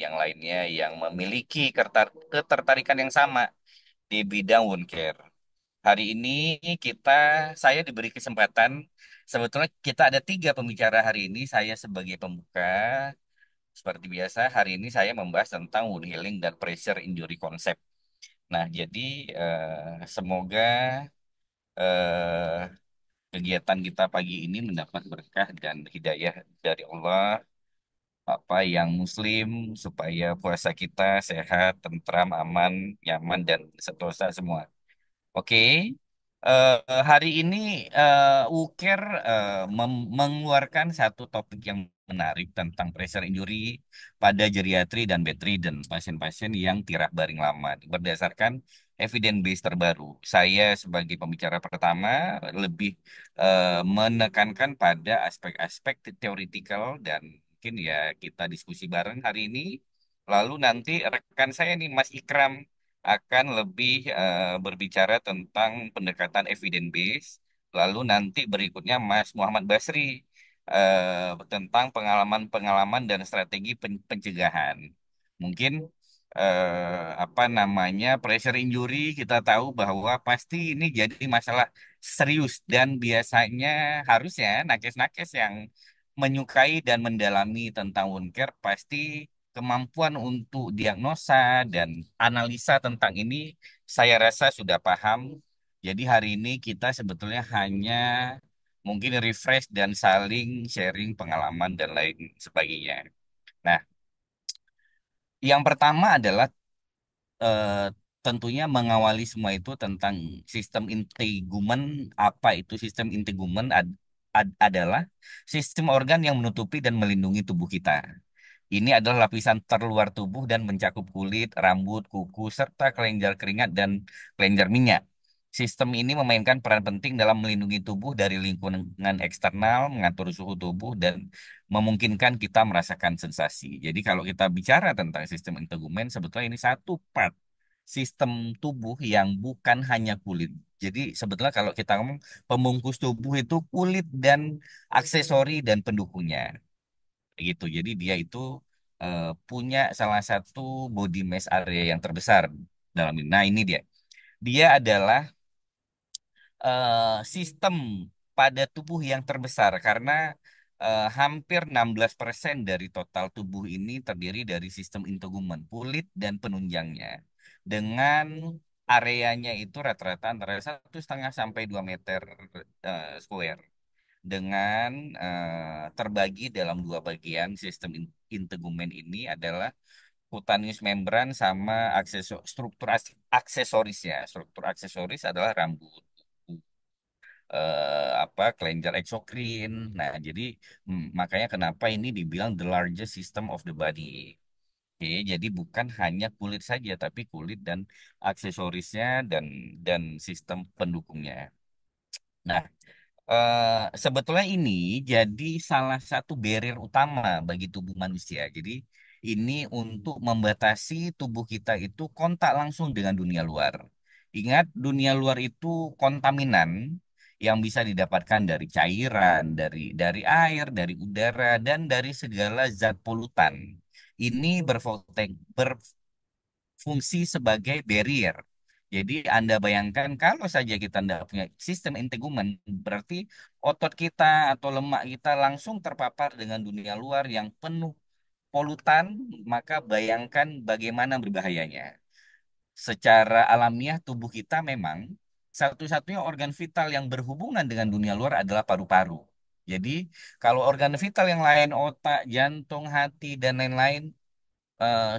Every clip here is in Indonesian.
yang lainnya yang memiliki ketertarikan yang sama di bidang wound care. Hari ini kita, saya diberi kesempatan, sebetulnya kita ada tiga pembicara hari ini, saya sebagai pembuka. Seperti biasa, hari ini saya membahas tentang wound healing dan pressure injury concept. Nah, jadi semoga eh, kegiatan kita pagi ini mendapat berkah dan hidayah dari Allah, apa yang Muslim, supaya puasa kita sehat, tentram, aman, nyaman, dan sentosa semua. Oke, hari ini Uker mengeluarkan satu topik yang menarik tentang pressure injury pada geriatri dan bedridden pasien-pasien yang tirah baring lama berdasarkan evidence base terbaru. Saya sebagai pembicara pertama lebih menekankan pada aspek-aspek teoretikal dan mungkin ya kita diskusi bareng hari ini. Lalu nanti rekan saya nih Mas Ikram akan lebih berbicara tentang pendekatan evidence base. Lalu nanti berikutnya Mas Muhammad Basri tentang pengalaman-pengalaman dan strategi pencegahan. Mungkin apa namanya pressure injury kita tahu bahwa pasti ini jadi masalah serius dan biasanya harusnya nakes-nakes yang menyukai dan mendalami tentang wound care pasti kemampuan untuk diagnosa dan analisa tentang ini saya rasa sudah paham. Jadi hari ini kita sebetulnya hanya mungkin refresh dan saling sharing pengalaman dan lain sebagainya. Nah, yang pertama adalah eh, tentunya mengawali semua itu tentang sistem integumen. Apa itu sistem integumen? Adalah sistem organ yang menutupi dan melindungi tubuh kita. Ini adalah lapisan terluar tubuh dan mencakup kulit, rambut, kuku, serta kelenjar keringat dan kelenjar minyak. Sistem ini memainkan peran penting dalam melindungi tubuh dari lingkungan eksternal, mengatur suhu tubuh, dan memungkinkan kita merasakan sensasi. Jadi kalau kita bicara tentang sistem integumen, sebetulnya ini satu part sistem tubuh yang bukan hanya kulit. Jadi sebetulnya kalau kita ngomong pembungkus tubuh itu kulit dan aksesori dan pendukungnya gitu. Jadi dia itu punya salah satu body mass area yang terbesar dalam ini. Nah, ini dia. Dia adalah sistem pada tubuh yang terbesar karena hampir 16% dari total tubuh ini terdiri dari sistem integumen, kulit dan penunjangnya. Dengan areanya itu rata-rata antara 1,5 sampai 2 meter square dengan terbagi dalam dua bagian sistem integumen ini adalah cutaneous membran sama struktur aksesorisnya. Struktur aksesoris adalah rambut, apa kelenjar eksokrin. Nah, jadi makanya kenapa ini dibilang the largest system of the body. Oke, jadi bukan hanya kulit saja, tapi kulit dan aksesorisnya dan sistem pendukungnya. Nah, sebetulnya ini jadi salah satu barrier utama bagi tubuh manusia. Jadi ini untuk membatasi tubuh kita itu kontak langsung dengan dunia luar. Ingat, dunia luar itu kontaminan yang bisa didapatkan dari cairan, dari air, dari udara, dan dari segala zat polutan. Ini berfungsi sebagai barrier. Jadi Anda bayangkan kalau saja kita tidak punya sistem integumen, berarti otot kita atau lemak kita langsung terpapar dengan dunia luar yang penuh polutan, maka bayangkan bagaimana berbahayanya. Secara alamiah tubuh kita memang satu-satunya organ vital yang berhubungan dengan dunia luar adalah paru-paru. Jadi kalau organ vital yang lain, otak, jantung, hati, dan lain-lain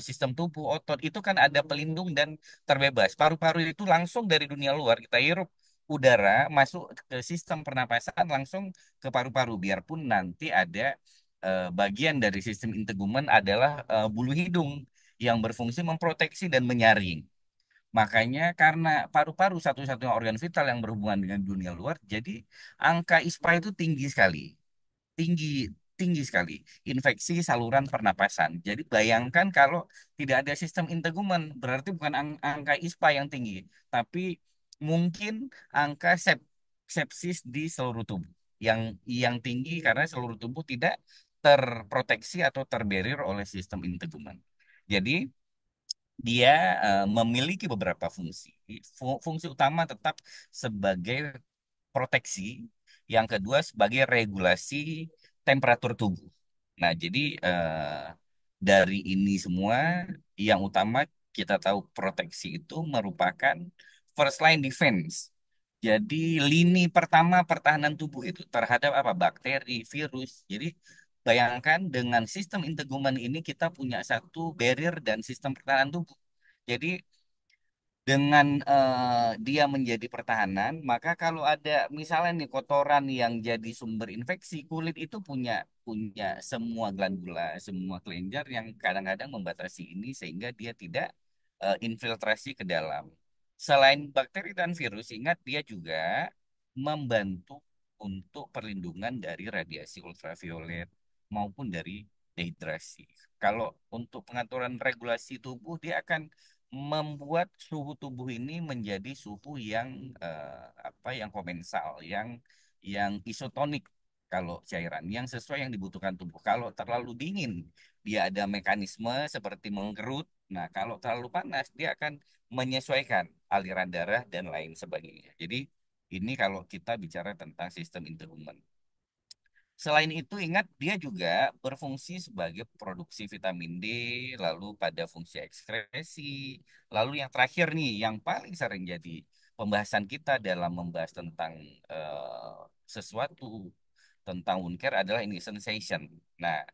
sistem tubuh otot itu kan ada pelindung dan terbebas. Paru-paru itu langsung dari dunia luar kita hirup udara masuk ke sistem pernapasan langsung ke paru-paru. Biarpun nanti ada bagian dari sistem integumen adalah bulu hidung yang berfungsi memproteksi dan menyaring. Makanya karena paru-paru satu-satunya organ vital yang berhubungan dengan dunia luar, jadi angka ISPA itu tinggi sekali, tinggi tinggi sekali infeksi saluran pernapasan. Jadi bayangkan kalau tidak ada sistem integumen, berarti bukan angka ISPA yang tinggi, tapi mungkin angka sepsis di seluruh tubuh yang tinggi karena seluruh tubuh tidak terproteksi atau terbarrier oleh sistem integumen. Jadi dia memiliki beberapa fungsi. Fungsi utama tetap sebagai proteksi, yang kedua sebagai regulasi temperatur tubuh. Nah, jadi dari ini semua, yang utama kita tahu proteksi itu merupakan first line defense. Jadi lini pertama pertahanan tubuh itu terhadap apa? Bakteri, virus. Jadi bayangkan dengan sistem integumen ini kita punya satu barrier dan sistem pertahanan tubuh. Jadi dengan dia menjadi pertahanan, maka kalau ada misalnya nih kotoran yang jadi sumber infeksi, kulit itu punya punya semua glandula, semua kelenjar yang kadang-kadang membatasi ini sehingga dia tidak infiltrasi ke dalam. Selain bakteri dan virus, ingat dia juga membantu untuk perlindungan dari radiasi ultraviolet maupun dari dehidrasi. Kalau untuk pengaturan regulasi tubuh, dia akan membuat suhu tubuh ini menjadi suhu yang yang komensal, yang isotonik kalau cairan, yang sesuai yang dibutuhkan tubuh. Kalau terlalu dingin, dia ada mekanisme seperti mengkerut. Nah, kalau terlalu panas, dia akan menyesuaikan aliran darah dan lain sebagainya. Jadi, ini kalau kita bicara tentang sistem interhuman. Selain itu, ingat dia juga berfungsi sebagai produksi vitamin D, lalu pada fungsi ekskresi, lalu yang terakhir nih, yang paling sering jadi pembahasan kita dalam membahas tentang eh, sesuatu tentang wound care adalah ini sensation. Nah,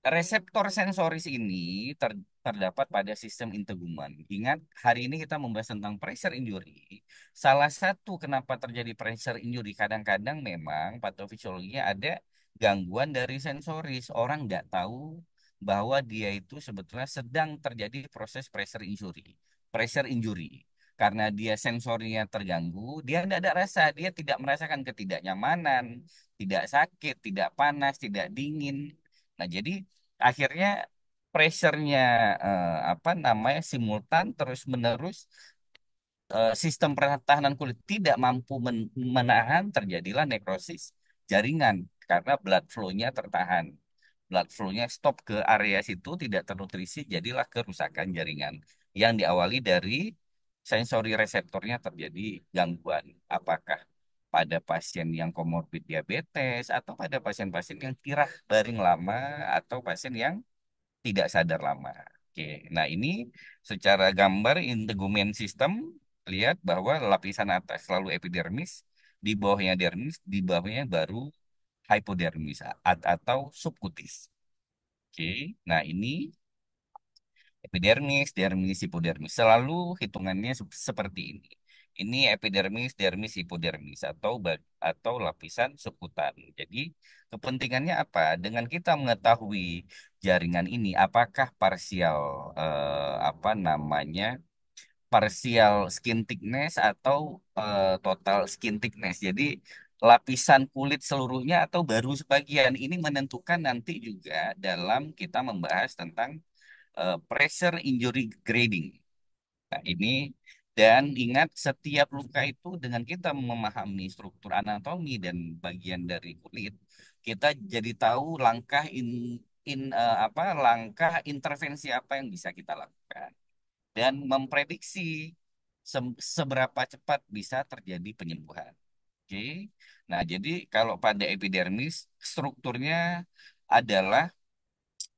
reseptor sensoris ini terdapat pada sistem integumen. Ingat, hari ini kita membahas tentang pressure injury. Salah satu kenapa terjadi pressure injury kadang-kadang memang patofisiologinya ada gangguan dari sensoris. Orang nggak tahu bahwa dia itu sebetulnya sedang terjadi proses pressure injury. Pressure injury. Karena dia sensorinya terganggu, dia tidak ada rasa, dia tidak merasakan ketidaknyamanan, tidak sakit, tidak panas, tidak dingin. Nah, jadi akhirnya pressure-nya simultan terus menerus, sistem pertahanan kulit tidak mampu menahan, terjadilah nekrosis jaringan karena blood flow-nya tertahan. Blood flow-nya stop ke area situ, tidak ternutrisi, jadilah kerusakan jaringan yang diawali dari sensori reseptornya terjadi gangguan. Apakah pada pasien yang komorbid diabetes atau pada pasien-pasien yang tirah baring lama atau pasien yang tidak sadar lama. Oke, nah ini secara gambar integumen sistem, lihat bahwa lapisan atas selalu epidermis, di bawahnya dermis, di bawahnya baru hypodermis atau subkutis. Oke, nah ini epidermis, dermis, hipodermis. Selalu hitungannya seperti ini. Ini epidermis, dermis, hipodermis atau lapisan subkutan. Jadi kepentingannya apa? Dengan kita mengetahui jaringan ini, apakah parsial parsial skin thickness atau total skin thickness. Jadi lapisan kulit seluruhnya atau baru sebagian ini menentukan nanti juga dalam kita membahas tentang pressure injury grading. Nah, ini dan ingat setiap luka itu dengan kita memahami struktur anatomi dan bagian dari kulit, kita jadi tahu langkah intervensi apa yang bisa kita lakukan dan memprediksi seberapa cepat bisa terjadi penyembuhan. Oke. Nah, jadi kalau pada epidermis strukturnya adalah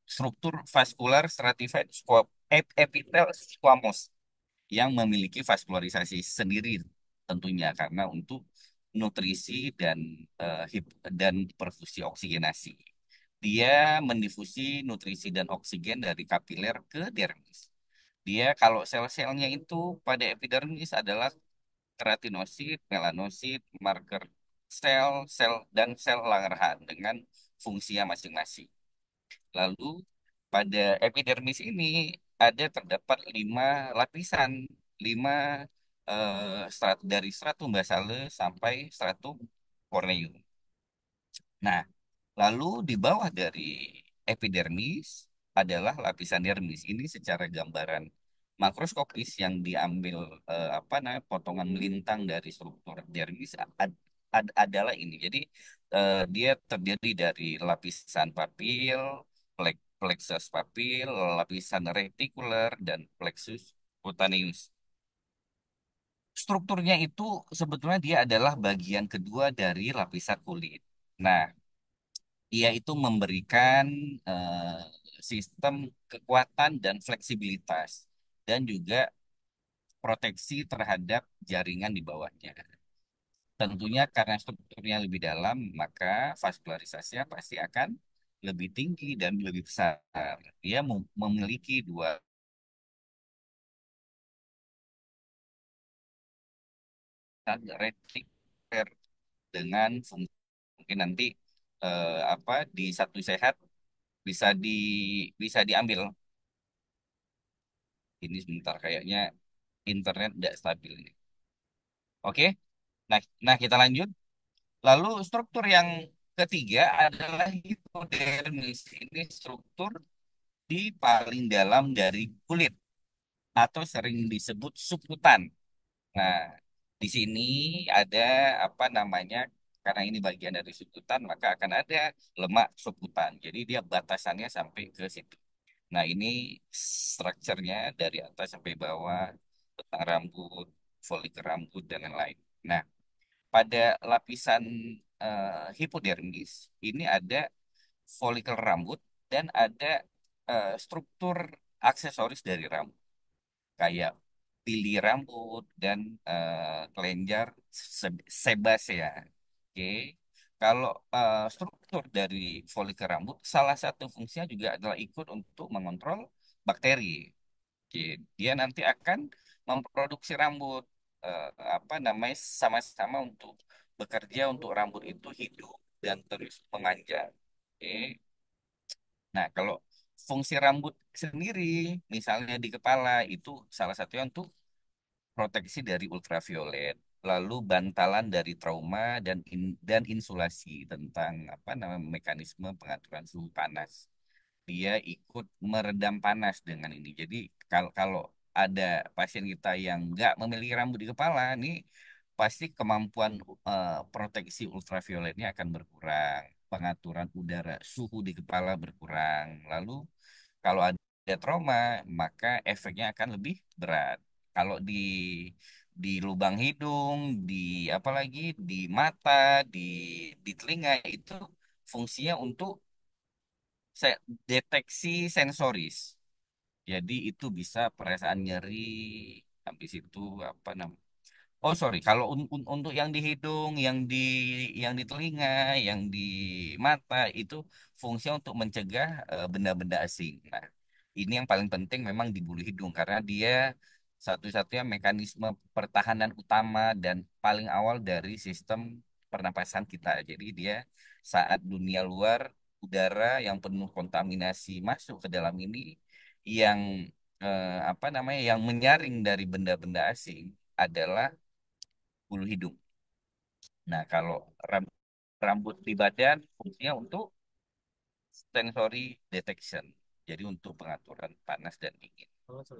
struktur vaskular stratified epitel squamous yang memiliki vaskularisasi sendiri tentunya karena untuk nutrisi dan perfusi oksigenasi. Dia mendifusi nutrisi dan oksigen dari kapiler ke dermis. Dia kalau sel-selnya itu pada epidermis adalah keratinosit, melanosit, marker sel dan sel Langerhans dengan fungsinya masing-masing. Lalu pada epidermis ini terdapat 5 lapisan, lima dari stratum basale sampai stratum corneum. Nah, lalu di bawah dari epidermis adalah lapisan dermis. Ini secara gambaran makroskopis yang diambil potongan melintang dari struktur dermis adalah ini. Jadi dia terdiri dari lapisan papil, plexus papil, lapisan retikuler, dan plexus cutaneus. Strukturnya itu sebetulnya dia adalah bagian kedua dari lapisan kulit. Nah, dia itu memberikan eh, sistem kekuatan dan fleksibilitas dan juga proteksi terhadap jaringan di bawahnya. Tentunya karena strukturnya lebih dalam, maka vaskularisasinya pasti akan lebih tinggi dan lebih besar. Dia memiliki dua retikuler dengan fungsi mungkin nanti apa di satu sehat bisa di bisa diambil. Ini sebentar kayaknya internet tidak stabil ini. Oke, nah kita lanjut. Lalu struktur yang ketiga adalah hipodermis. Ini struktur di paling dalam dari kulit atau sering disebut subkutan. Nah, di sini ada apa namanya? Karena ini bagian dari subkutan, maka akan ada lemak subkutan. Jadi dia batasannya sampai ke situ. Nah, ini strukturnya dari atas sampai bawah, tentang rambut, folikel rambut, dan lain-lain. Nah, pada lapisan hipodermis, ini ada folikel rambut dan ada struktur aksesoris dari rambut kayak pili rambut dan kelenjar sebasea. Oke. Kalau struktur dari folikel rambut, salah satu fungsinya juga adalah ikut untuk mengontrol bakteri. Oke. Dia nanti akan memproduksi rambut eh, apa namanya sama-sama untuk bekerja untuk rambut itu hidup dan terus memanjang. Oke. Nah, kalau fungsi rambut sendiri, misalnya di kepala, itu salah satunya untuk proteksi dari ultraviolet, lalu bantalan dari trauma dan insulasi tentang apa namanya mekanisme pengaturan suhu panas. Dia ikut meredam panas dengan ini. Jadi kalau kalau ada pasien kita yang nggak memiliki rambut di kepala, nih pasti kemampuan proteksi ultravioletnya akan berkurang, pengaturan udara suhu di kepala berkurang. Lalu kalau ada trauma, maka efeknya akan lebih berat. Kalau di lubang hidung, di apalagi di mata, di telinga itu fungsinya untuk deteksi sensoris. Jadi itu bisa perasaan nyeri, habis itu apa namanya? Oh sorry, kalau untuk yang di hidung, yang di telinga, yang di mata itu fungsinya untuk mencegah benda-benda asing. Nah, ini yang paling penting memang di bulu hidung karena dia satu-satunya mekanisme pertahanan utama dan paling awal dari sistem pernapasan kita. Jadi dia saat dunia luar udara yang penuh kontaminasi masuk ke dalam ini, yang apa namanya, yang menyaring dari benda-benda asing adalah bulu hidung. Nah, kalau rambut di badan fungsinya untuk sensory detection. Jadi untuk pengaturan panas dan dingin.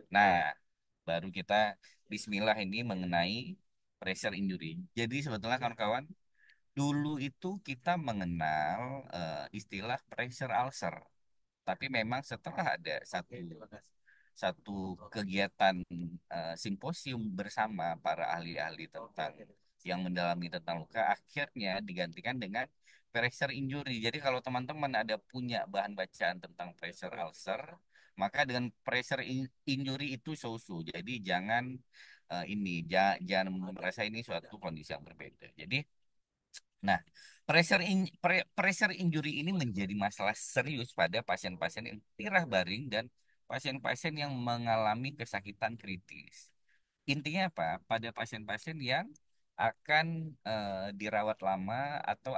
Nah, baru kita bismillah ini mengenai pressure injury. Jadi sebetulnya kawan-kawan, dulu itu kita mengenal istilah pressure ulcer. Tapi memang setelah ada satu satu kegiatan simposium bersama para ahli-ahli tentang yang mendalami tentang luka, akhirnya digantikan dengan pressure injury. Jadi kalau teman-teman ada punya bahan bacaan tentang pressure ulcer, maka dengan pressure injury itu so-so. Jadi jangan jangan merasa ini suatu kondisi yang berbeda. Jadi nah, pressure injury ini menjadi masalah serius pada pasien-pasien yang tirah baring dan pasien-pasien yang mengalami kesakitan kritis. Intinya apa? Pada pasien-pasien yang akan dirawat lama atau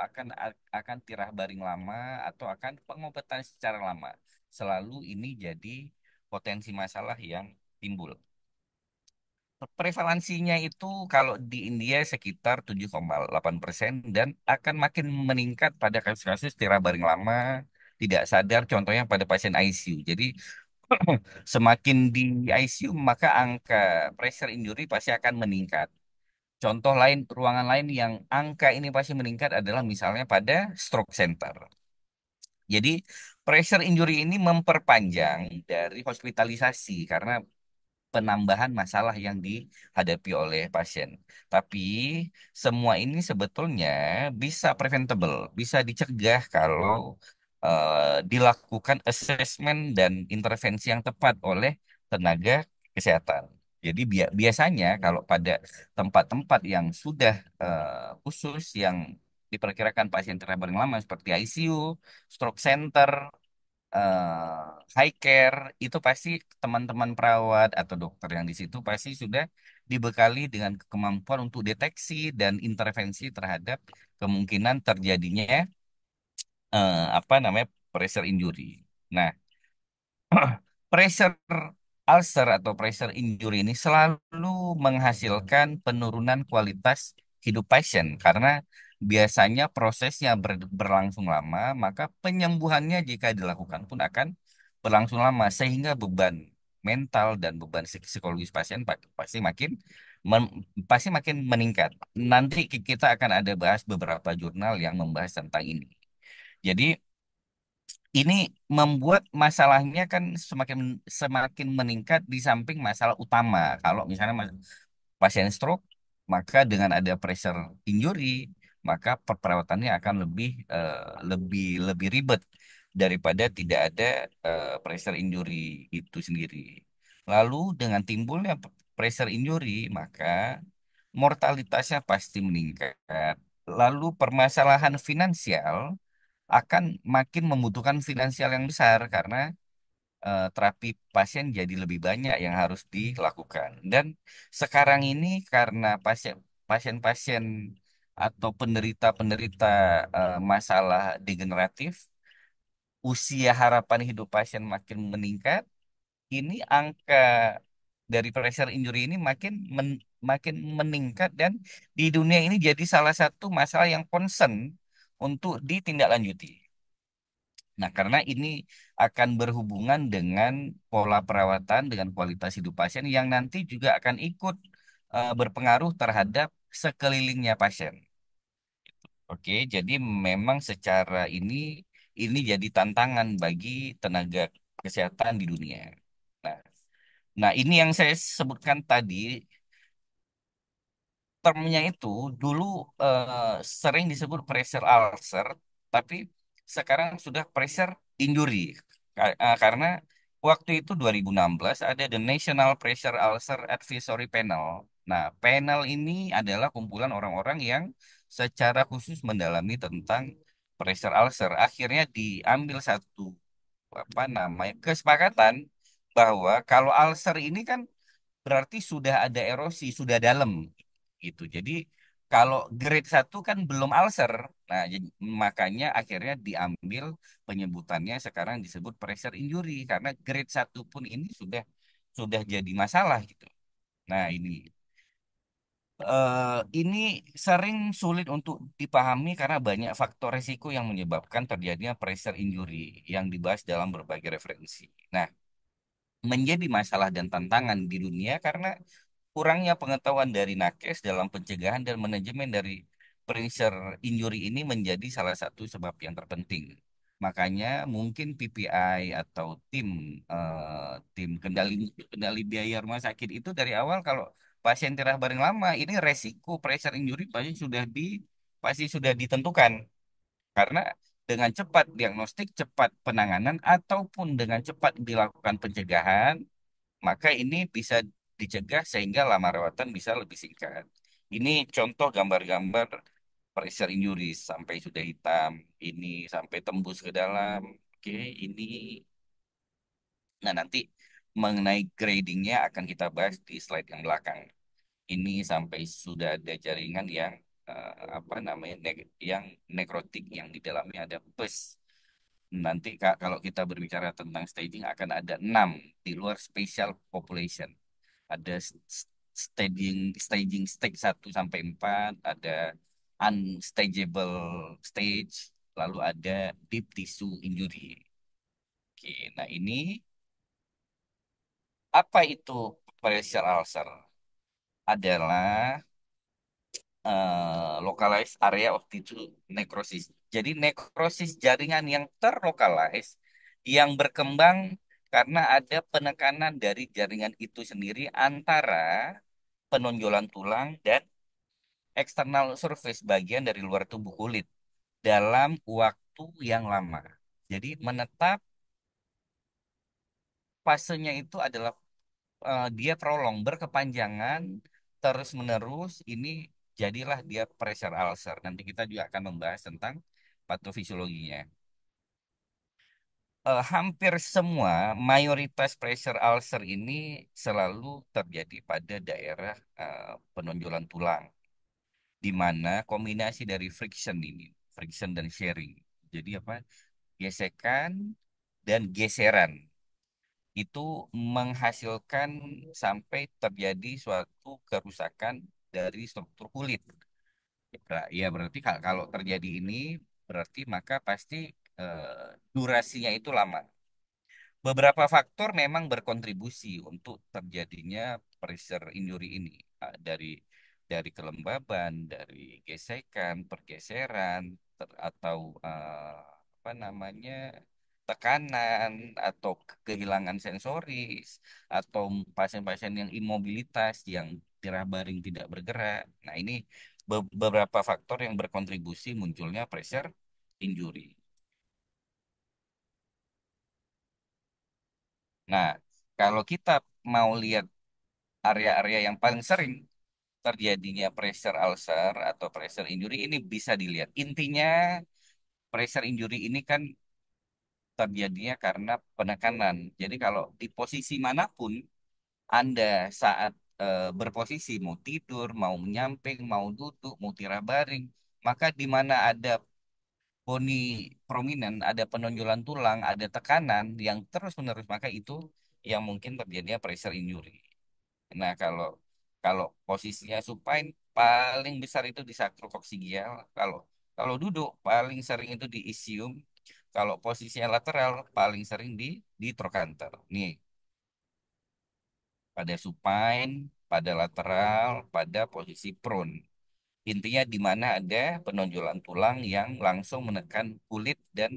akan tirah baring lama atau akan pengobatan secara lama. Selalu ini jadi potensi masalah yang timbul. Prevalensinya itu kalau di India sekitar 7,8% dan akan makin meningkat pada kasus-kasus tira baring lama, tidak sadar, contohnya pada pasien ICU. Jadi semakin di ICU maka angka pressure injury pasti akan meningkat. Contoh lain, ruangan lain yang angka ini pasti meningkat adalah misalnya pada stroke center. Jadi Pressure injury ini memperpanjang dari hospitalisasi karena penambahan masalah yang dihadapi oleh pasien. Tapi semua ini sebetulnya bisa preventable, bisa dicegah kalau dilakukan assessment dan intervensi yang tepat oleh tenaga kesehatan. Jadi biasanya kalau pada tempat-tempat yang sudah khusus yang diperkirakan pasien terlalu lama seperti ICU, stroke center, high care itu pasti teman-teman perawat atau dokter yang di situ pasti sudah dibekali dengan kemampuan untuk deteksi dan intervensi terhadap kemungkinan terjadinya apa namanya pressure injury. Nah, pressure ulcer atau pressure injury ini selalu menghasilkan penurunan kualitas hidup pasien karena biasanya prosesnya berlangsung lama, maka penyembuhannya jika dilakukan pun akan berlangsung lama sehingga beban mental dan beban psikologis pasien pasti makin pasti makin meningkat. Nanti kita akan ada bahas beberapa jurnal yang membahas tentang ini. Jadi ini membuat masalahnya kan semakin semakin meningkat di samping masalah utama. Kalau misalnya pasien stroke, maka dengan ada pressure injury, maka perawatannya akan lebih lebih ribet daripada tidak ada pressure injury itu sendiri. Lalu dengan timbulnya pressure injury, maka mortalitasnya pasti meningkat. Lalu permasalahan finansial akan makin membutuhkan finansial yang besar karena terapi pasien jadi lebih banyak yang harus dilakukan. Dan sekarang ini karena pasien-pasien atau penderita-penderita masalah degeneratif, usia harapan hidup pasien makin meningkat, ini angka dari pressure injury ini makin meningkat dan di dunia ini jadi salah satu masalah yang concern untuk ditindaklanjuti. Nah, karena ini akan berhubungan dengan pola perawatan, dengan kualitas hidup pasien yang nanti juga akan ikut berpengaruh terhadap sekelilingnya pasien. Oke, jadi memang secara ini jadi tantangan bagi tenaga kesehatan di dunia. Nah, nah ini yang saya sebutkan tadi termnya itu dulu sering disebut pressure ulcer, tapi sekarang sudah pressure injury. Karena waktu itu 2016 ada the National Pressure Ulcer Advisory Panel. Nah, panel ini adalah kumpulan orang-orang yang secara khusus mendalami tentang pressure ulcer. Akhirnya diambil satu apa namanya kesepakatan bahwa kalau ulcer ini kan berarti sudah ada erosi, sudah dalam gitu. Jadi kalau grade satu kan belum ulcer. Nah, makanya akhirnya diambil penyebutannya sekarang disebut pressure injury karena grade satu pun ini sudah jadi masalah gitu. Nah, ini sering sulit untuk dipahami karena banyak faktor resiko yang menyebabkan terjadinya pressure injury yang dibahas dalam berbagai referensi. Nah, menjadi masalah dan tantangan di dunia karena kurangnya pengetahuan dari nakes dalam pencegahan dan manajemen dari pressure injury ini menjadi salah satu sebab yang terpenting. Makanya mungkin PPI atau tim kendali kendali biaya rumah sakit itu dari awal kalau pasien tirah bareng lama ini resiko pressure injury pasti sudah ditentukan karena dengan cepat diagnostik, cepat penanganan ataupun dengan cepat dilakukan pencegahan maka ini bisa dicegah sehingga lama rawatan bisa lebih singkat. Ini contoh gambar-gambar pressure injury sampai sudah hitam, ini sampai tembus ke dalam. Oke, ini. Nah, nanti mengenai gradingnya akan kita bahas di slide yang belakang. Ini sampai sudah ada jaringan yang apa namanya yang nekrotik yang di dalamnya ada pus. Nanti Kak, kalau kita berbicara tentang staging akan ada 6 di luar special population. Ada staging staging stage 1 sampai 4, ada unstageable stage, lalu ada deep tissue injury. Oke, nah ini apa itu pressure ulcer? Adalah localized area of tissue necrosis. Jadi nekrosis jaringan yang terlokalize yang berkembang karena ada penekanan dari jaringan itu sendiri antara penonjolan tulang dan eksternal surface bagian dari luar tubuh kulit dalam waktu yang lama. Jadi menetap fasenya itu adalah dia prolong berkepanjangan terus menerus ini jadilah dia pressure ulcer. Nanti kita juga akan membahas tentang patofisiologinya. Hampir semua mayoritas pressure ulcer ini selalu terjadi pada daerah penonjolan tulang, di mana kombinasi dari friction ini, friction dan sharing. Jadi apa? Gesekan dan geseran itu menghasilkan sampai terjadi suatu kerusakan dari struktur kulit. Ya berarti kalau terjadi ini berarti maka pasti durasinya itu lama. Beberapa faktor memang berkontribusi untuk terjadinya pressure injury ini. Dari kelembaban, dari gesekan, pergeseran, atau apa namanya tekanan atau kehilangan sensoris atau pasien-pasien yang imobilitas yang tirah baring tidak bergerak. Nah, ini beberapa faktor yang berkontribusi munculnya pressure injury. Nah, kalau kita mau lihat area-area yang paling sering terjadinya pressure ulcer atau pressure injury ini bisa dilihat. Intinya pressure injury ini kan terjadinya karena penekanan. Jadi kalau di posisi manapun Anda saat berposisi mau tidur, mau menyamping, mau duduk, mau tirah baring, maka di mana ada boni prominent, ada penonjolan tulang, ada tekanan yang terus-menerus, maka itu yang mungkin terjadinya pressure injury. Nah, kalau kalau posisinya supine paling besar itu di sakrokoksigial. Kalau kalau duduk paling sering itu di isium. Kalau posisinya lateral paling sering di trochanter. Nih, pada supine, pada lateral, pada posisi prone. Intinya di mana ada penonjolan tulang yang langsung menekan kulit dan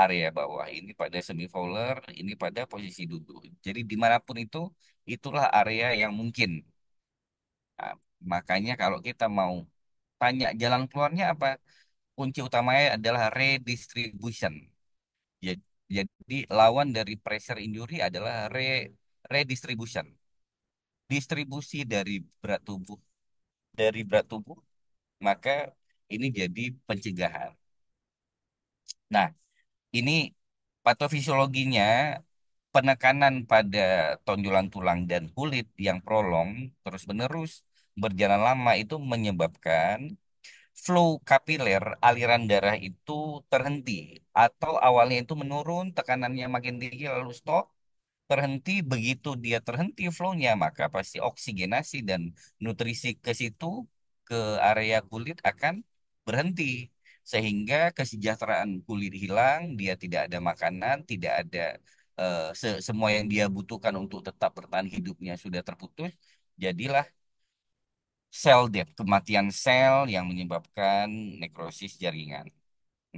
area bawah. Ini pada semivolar, ini pada posisi duduk. Jadi dimanapun itu, itulah area yang mungkin. Nah, makanya kalau kita mau tanya jalan keluarnya apa, kunci utamanya adalah redistribution. Ja- Jadi lawan dari pressure injury adalah redistribution. Distribusi dari berat tubuh, maka ini jadi pencegahan. Nah, ini patofisiologinya penekanan pada tonjolan tulang dan kulit yang prolong terus-menerus berjalan lama itu menyebabkan flow kapiler aliran darah itu terhenti atau awalnya itu menurun tekanannya makin tinggi lalu stop terhenti begitu dia terhenti flownya maka pasti oksigenasi dan nutrisi ke situ ke area kulit akan berhenti sehingga kesejahteraan kulit hilang dia tidak ada makanan tidak ada semua yang dia butuhkan untuk tetap bertahan hidupnya sudah terputus jadilah sel death kematian sel yang menyebabkan nekrosis jaringan.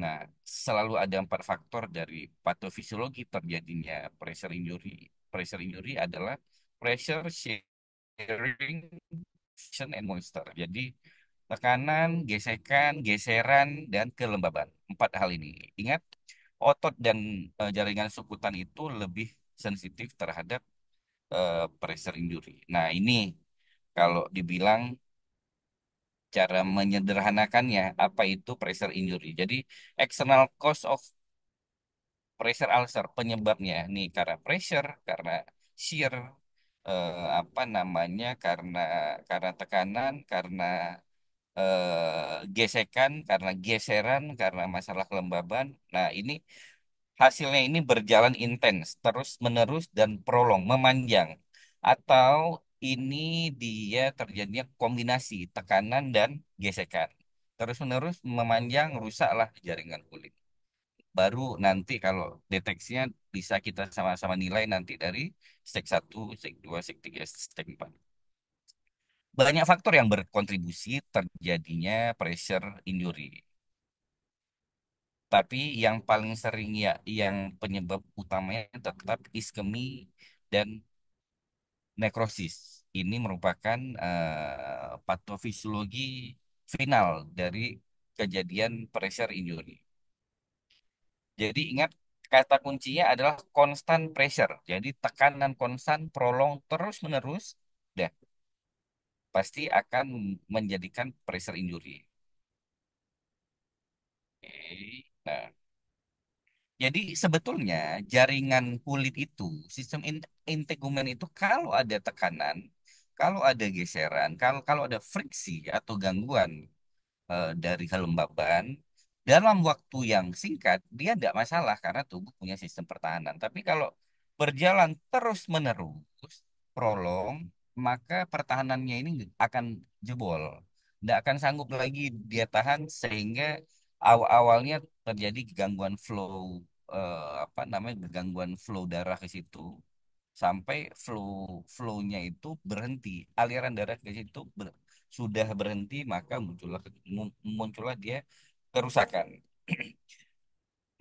Nah, selalu ada 4 faktor dari patofisiologi terjadinya pressure injury. Pressure injury adalah pressure, shearing, friction, and moisture. Jadi, tekanan, gesekan, geseran, dan kelembaban. 4 hal ini. Ingat, otot dan jaringan sukutan itu lebih sensitif terhadap pressure injury. Nah, ini kalau dibilang cara menyederhanakannya, apa itu pressure injury. Jadi, external cause of pressure ulcer penyebabnya nih karena pressure karena shear apa namanya karena tekanan karena gesekan karena geseran karena masalah kelembaban nah ini hasilnya ini berjalan intens terus menerus dan prolong memanjang atau ini dia terjadinya kombinasi tekanan dan gesekan terus menerus memanjang rusaklah jaringan kulit baru nanti kalau deteksinya bisa kita sama-sama nilai nanti dari stage 1, stage 2, stage 3, stage 4. Banyak faktor yang berkontribusi terjadinya pressure injury. Tapi yang paling sering ya, yang penyebab utamanya tetap iskemi dan nekrosis. Ini merupakan patofisiologi final dari kejadian pressure injury. Jadi ingat kata kuncinya adalah constant pressure. Jadi tekanan konstan prolong terus-menerus, dah pasti akan menjadikan pressure injury. Oke. Nah, jadi sebetulnya jaringan kulit itu, sistem integumen itu kalau ada tekanan, kalau ada geseran, kalau kalau ada friksi atau gangguan dari kelembaban dalam waktu yang singkat dia tidak masalah karena tubuh punya sistem pertahanan. Tapi kalau berjalan terus-menerus, prolong, maka pertahanannya ini akan jebol. Tidak akan sanggup lagi dia tahan sehingga awal-awalnya terjadi gangguan flow apa namanya gangguan flow darah ke situ sampai flownya itu berhenti, aliran darah ke situ sudah berhenti, maka muncullah dia kerusakan.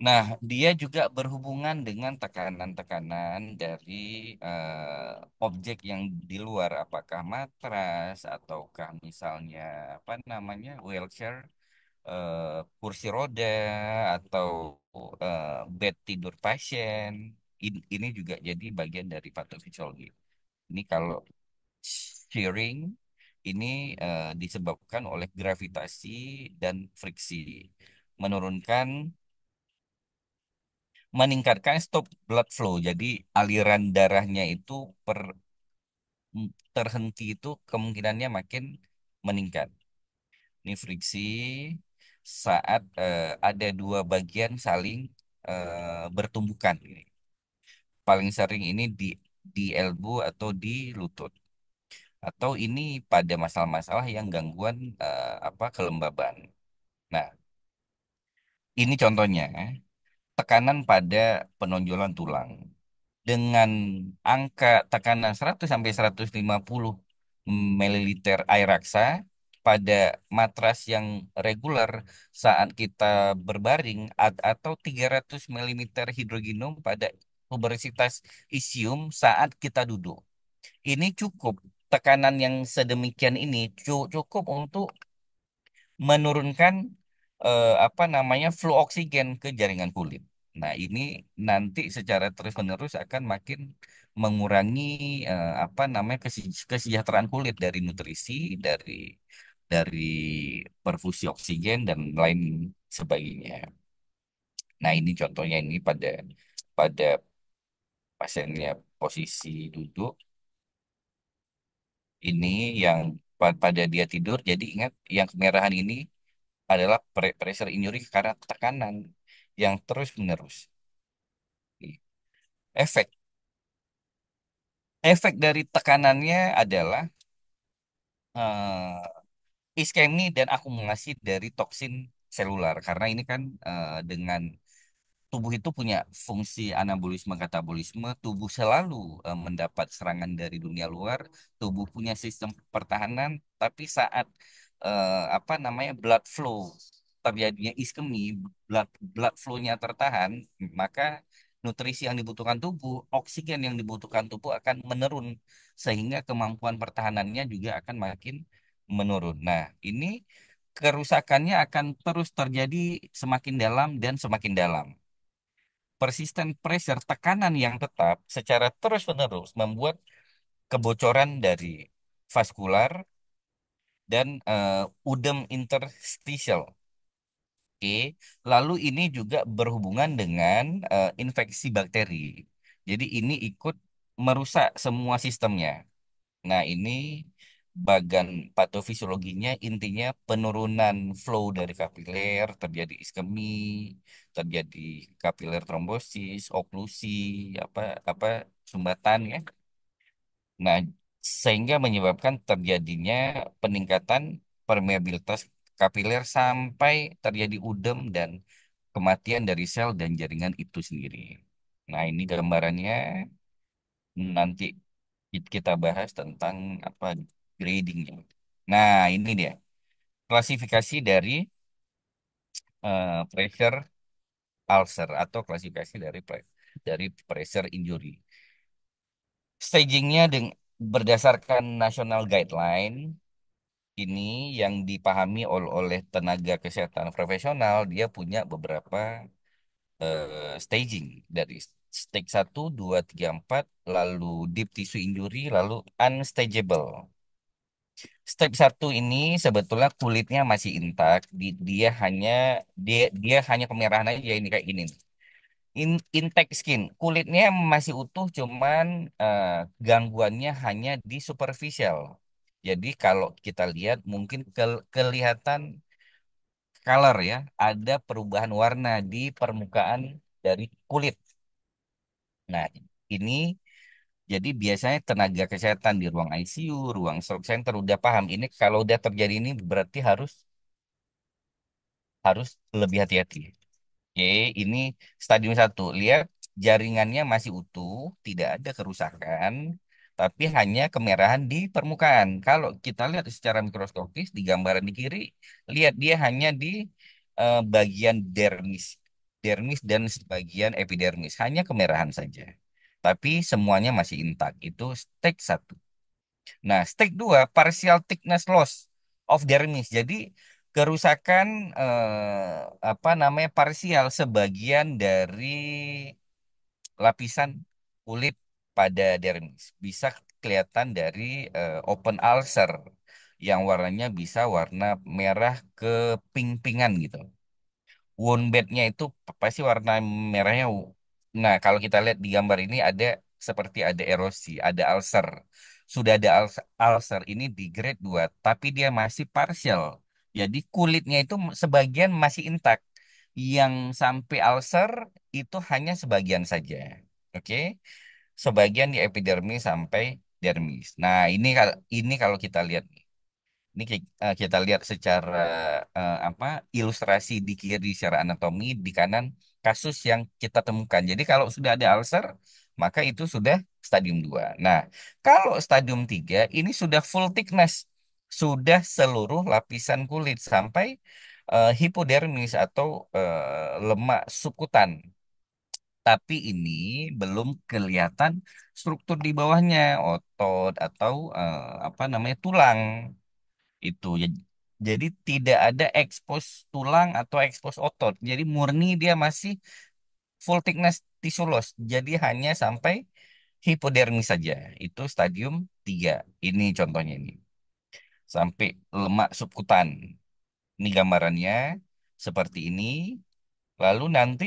Nah, dia juga berhubungan dengan tekanan-tekanan dari objek yang di luar, apakah matras ataukah misalnya apa namanya wheelchair, kursi roda atau bed tidur pasien. Ini juga jadi bagian dari patofisiologi. Ini kalau shearing ini disebabkan oleh gravitasi dan friksi, menurunkan, meningkatkan stop blood flow. Jadi aliran darahnya itu terhenti itu kemungkinannya makin meningkat. Ini friksi saat ada dua bagian saling bertumbukan. Paling sering ini di elbow atau di lutut. Atau ini pada masalah-masalah yang gangguan apa kelembaban. Nah, ini contohnya tekanan pada penonjolan tulang dengan angka tekanan 100 sampai 150 ml air raksa pada matras yang reguler saat kita berbaring atau 300 ml hidrogenum pada obesitas isium saat kita duduk. Ini cukup, tekanan yang sedemikian ini cukup untuk menurunkan apa namanya flow oksigen ke jaringan kulit. Nah, ini nanti secara terus-menerus akan makin mengurangi apa namanya kesejahteraan kulit dari nutrisi, dari perfusi oksigen dan lain sebagainya. Nah, ini contohnya ini pada pasiennya posisi duduk. Ini yang pada dia tidur. Jadi ingat yang kemerahan ini adalah pressure injury karena tekanan yang terus-menerus. Efek efek dari tekanannya adalah iskemi dan akumulasi dari toksin selular karena ini kan dengan tubuh itu punya fungsi anabolisme katabolisme, tubuh selalu mendapat serangan dari dunia luar, tubuh punya sistem pertahanan, tapi saat apa namanya blood flow terjadinya iskemi, blood flow-nya tertahan, maka nutrisi yang dibutuhkan tubuh, oksigen yang dibutuhkan tubuh akan menurun sehingga kemampuan pertahanannya juga akan makin menurun. Nah, ini kerusakannya akan terus terjadi semakin dalam dan semakin dalam. Persisten pressure, tekanan yang tetap secara terus-menerus membuat kebocoran dari vaskular dan udem interstitial. Oke, lalu ini juga berhubungan dengan infeksi bakteri. Jadi ini ikut merusak semua sistemnya. Nah, ini bagan patofisiologinya intinya penurunan flow dari kapiler, terjadi iskemi, terjadi kapiler trombosis, oklusi, apa apa sumbatan ya. Nah, sehingga menyebabkan terjadinya peningkatan permeabilitas kapiler sampai terjadi udem dan kematian dari sel dan jaringan itu sendiri. Nah, ini gambarannya. Nanti kita bahas tentang apa gradingnya. Nah, ini dia klasifikasi dari pressure ulcer atau klasifikasi dari pressure injury. Stagingnya berdasarkan national guideline ini yang dipahami oleh tenaga kesehatan profesional, dia punya beberapa staging dari stage 1, 2, 3, 4, lalu deep tissue injury, lalu unstageable. Step 1 ini sebetulnya kulitnya masih intak, dia hanya kemerahan aja ini kayak gini. Intact skin, kulitnya masih utuh, cuman eh, gangguannya hanya di superficial. Jadi kalau kita lihat mungkin kelihatan color ya, ada perubahan warna di permukaan dari kulit. Nah, ini jadi biasanya tenaga kesehatan di ruang ICU, ruang stroke center udah paham ini kalau udah terjadi ini berarti harus harus lebih hati-hati. Oke, ini stadium 1. Lihat jaringannya masih utuh, tidak ada kerusakan, tapi hanya kemerahan di permukaan. Kalau kita lihat secara mikroskopis di gambaran di kiri, lihat dia hanya di bagian dermis dan sebagian epidermis, hanya kemerahan saja. Tapi semuanya masih intak. Itu stage 1. Nah, stage 2, partial thickness loss of dermis. Jadi kerusakan apa namanya parsial sebagian dari lapisan kulit pada dermis. Bisa kelihatan dari open ulcer yang warnanya bisa warna merah ke pink-pinkan gitu. Wound bednya itu pasti warna merahnya. Nah, kalau kita lihat di gambar ini ada seperti ada erosi, ada ulcer. Sudah ada ulcer ini di grade 2, tapi dia masih partial. Jadi kulitnya itu sebagian masih intak. Yang sampai ulcer itu hanya sebagian saja. Oke, sebagian di epidermis sampai dermis. Nah, ini kalau kita lihat. Ini kita lihat secara apa ilustrasi di kiri secara anatomi, di kanan kasus yang kita temukan. Jadi kalau sudah ada ulcer, maka itu sudah stadium 2. Nah, kalau stadium 3 ini sudah full thickness, sudah seluruh lapisan kulit sampai hipodermis atau lemak subkutan. Tapi ini belum kelihatan struktur di bawahnya, otot atau apa namanya tulang itu ya. Jadi tidak ada ekspos tulang atau ekspos otot. Jadi murni dia masih full thickness tissue loss. Jadi hanya sampai hipodermis saja. Itu stadium 3. Ini contohnya ini. Sampai lemak subkutan. Ini gambarannya seperti ini. Lalu nanti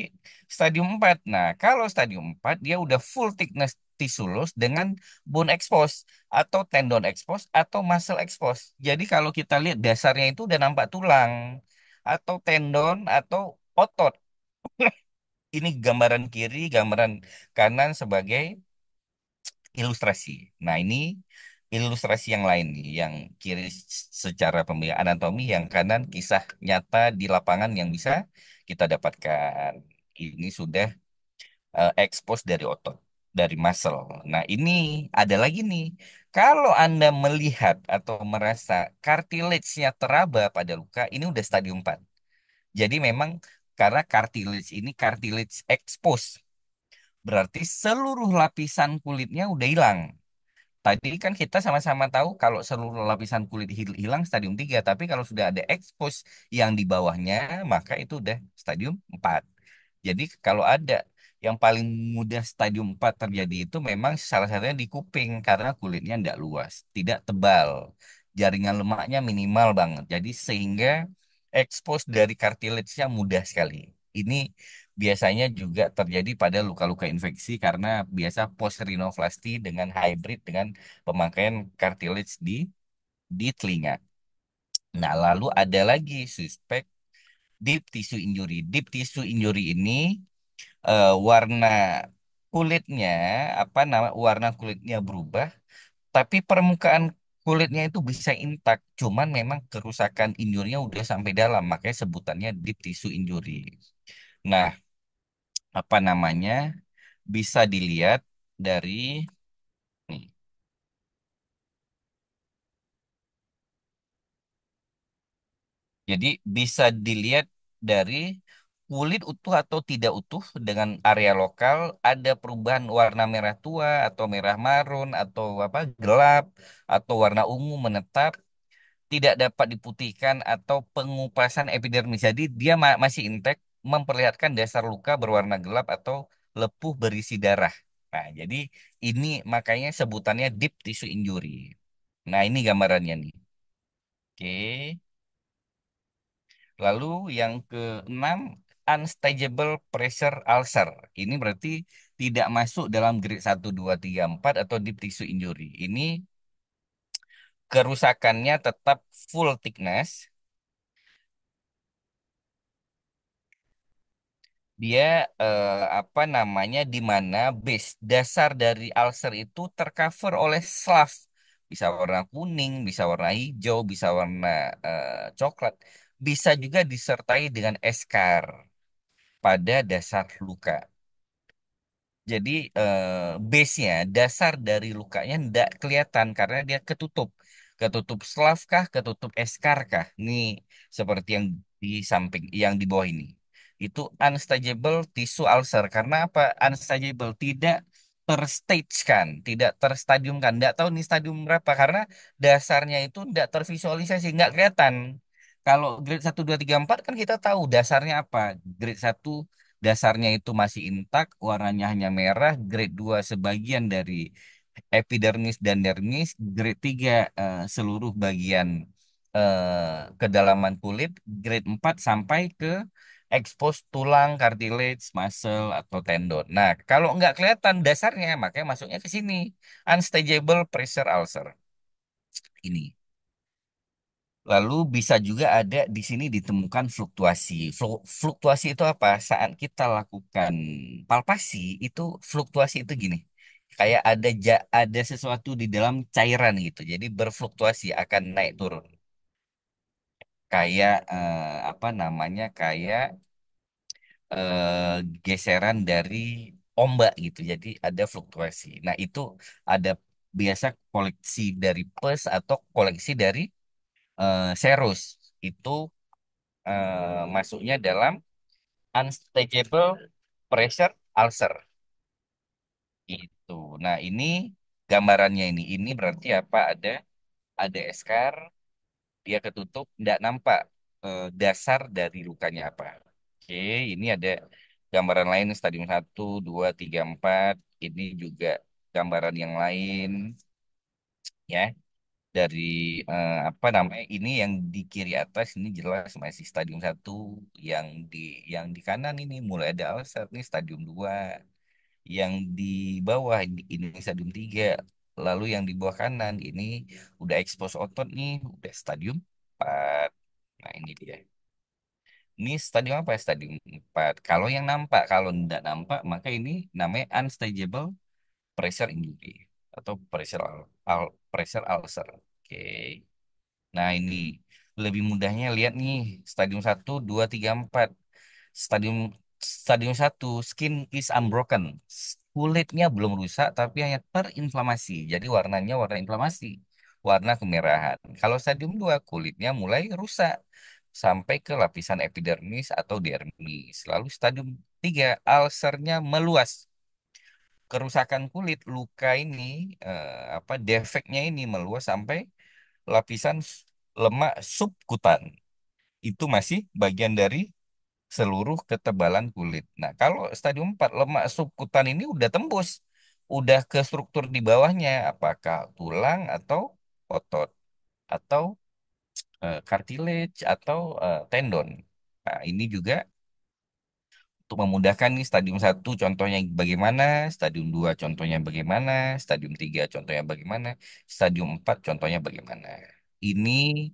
stadium 4. Nah, kalau stadium 4 dia udah full thickness tissue loss dengan bone expose atau tendon expose atau muscle expose. Jadi kalau kita lihat dasarnya itu udah nampak tulang atau tendon atau otot. Ini gambaran kiri, gambaran kanan sebagai ilustrasi. Nah, ini ilustrasi yang lain nih, yang kiri secara pemilihan anatomi, yang kanan kisah nyata di lapangan yang bisa kita dapatkan. Ini sudah expose dari otot, dari muscle. Nah, ini ada lagi nih. Kalau Anda melihat atau merasa cartilage-nya teraba pada luka, ini udah stadium 4. Jadi memang karena cartilage ini cartilage expose, berarti seluruh lapisan kulitnya udah hilang. Tadi kan kita sama-sama tahu kalau seluruh lapisan kulit hilang stadium 3, tapi kalau sudah ada expose yang di bawahnya, maka itu udah stadium 4. Jadi kalau ada yang paling mudah stadium 4 terjadi itu memang salah satunya di kuping karena kulitnya tidak luas, tidak tebal, jaringan lemaknya minimal banget. Jadi sehingga expose dari cartilage-nya mudah sekali. Ini biasanya juga terjadi pada luka-luka infeksi karena biasa post rhinoplasty dengan hybrid dengan pemakaian cartilage di telinga. Nah, lalu ada lagi suspek deep tissue injury. Deep tissue injury ini warna kulitnya warna kulitnya berubah, tapi permukaan kulitnya itu bisa intak. Cuman memang kerusakan injurinya udah sampai dalam, makanya sebutannya deep tissue injury. Nah, apa namanya? Bisa dilihat dari nih. Jadi bisa dilihat dari kulit utuh atau tidak utuh dengan area lokal, ada perubahan warna merah tua atau merah marun atau apa gelap atau warna ungu menetap, tidak dapat diputihkan atau pengupasan epidermis. Jadi dia masih intak, memperlihatkan dasar luka berwarna gelap atau lepuh berisi darah. Nah, jadi ini makanya sebutannya deep tissue injury. Nah, ini gambarannya nih. Oke. Lalu yang keenam, unstageable pressure ulcer. Ini berarti tidak masuk dalam grade 1, 2, 3, 4 atau deep tissue injury. Ini kerusakannya tetap full thickness. Dia apa namanya, di mana base dasar dari ulcer itu tercover oleh slough. Bisa warna kuning, bisa warna hijau, bisa warna coklat. Bisa juga disertai dengan eskar pada dasar luka. Jadi base-nya, dasar dari lukanya tidak kelihatan karena dia ketutup. Ketutup slough kah, ketutup eskar kah? Ini seperti yang di samping, yang di bawah ini. Itu unstageable tissue ulcer. Karena apa? Unstageable, tidak terstage-kan, tidak terstadiumkan. Tidak tahu nih stadium berapa karena dasarnya itu tidak tervisualisasi, nggak kelihatan. Kalau grade 1, 2, 3, 4 kan kita tahu dasarnya apa. Grade 1 dasarnya itu masih intak, warnanya hanya merah, grade 2 sebagian dari epidermis dan dermis, grade 3 seluruh bagian kedalaman kulit, grade 4 sampai ke expose tulang, cartilage, muscle, atau tendon. Nah, kalau nggak kelihatan dasarnya, makanya masuknya ke sini. Unstageable pressure ulcer. Ini. Lalu bisa juga ada di sini ditemukan fluktuasi. Fluktuasi itu apa? Saat kita lakukan palpasi, itu fluktuasi itu gini. Kayak ada sesuatu di dalam cairan gitu. Jadi berfluktuasi akan naik turun. Kayak apa namanya? Kayak geseran dari ombak gitu. Jadi ada fluktuasi. Nah, itu ada biasa koleksi dari pus atau koleksi dari serus. Itu masuknya dalam unstageable pressure ulcer itu. Nah, ini gambarannya ini berarti apa? Ada eskar, dia ketutup, nggak nampak dasar dari lukanya apa. Oke, ini ada gambaran lain stadium 1, 2, 3, 4. Ini juga gambaran yang lain ya. Dari apa namanya, ini yang di kiri atas ini jelas masih stadium 1, yang di yang di kanan ini mulai ada ulcer nih stadium 2, yang di bawah ini stadium 3, lalu yang di bawah kanan ini udah expose otot nih udah stadium 4. Nah, ini dia, ini stadium apa ya? Stadium 4 kalau yang nampak. Kalau tidak nampak maka ini namanya unstable pressure injury atau pressure ulcer. Oke. Nah, ini lebih mudahnya lihat nih, stadium 1, 2, 3, 4. Stadium stadium 1, skin is unbroken. Kulitnya belum rusak tapi hanya terinflamasi. Jadi warnanya warna inflamasi, warna kemerahan. Kalau stadium 2, kulitnya mulai rusak sampai ke lapisan epidermis atau dermis. Lalu stadium 3, ulcernya meluas. Kerusakan kulit, luka ini apa defeknya ini meluas sampai lapisan lemak subkutan. Itu masih bagian dari seluruh ketebalan kulit. Nah, kalau stadium 4, lemak subkutan ini udah tembus, udah ke struktur di bawahnya, apakah tulang atau otot atau cartilage atau tendon. Nah, ini juga untuk memudahkan nih, stadium 1 contohnya bagaimana, stadium 2 contohnya bagaimana, stadium 3 contohnya bagaimana, stadium 4 contohnya bagaimana. Ini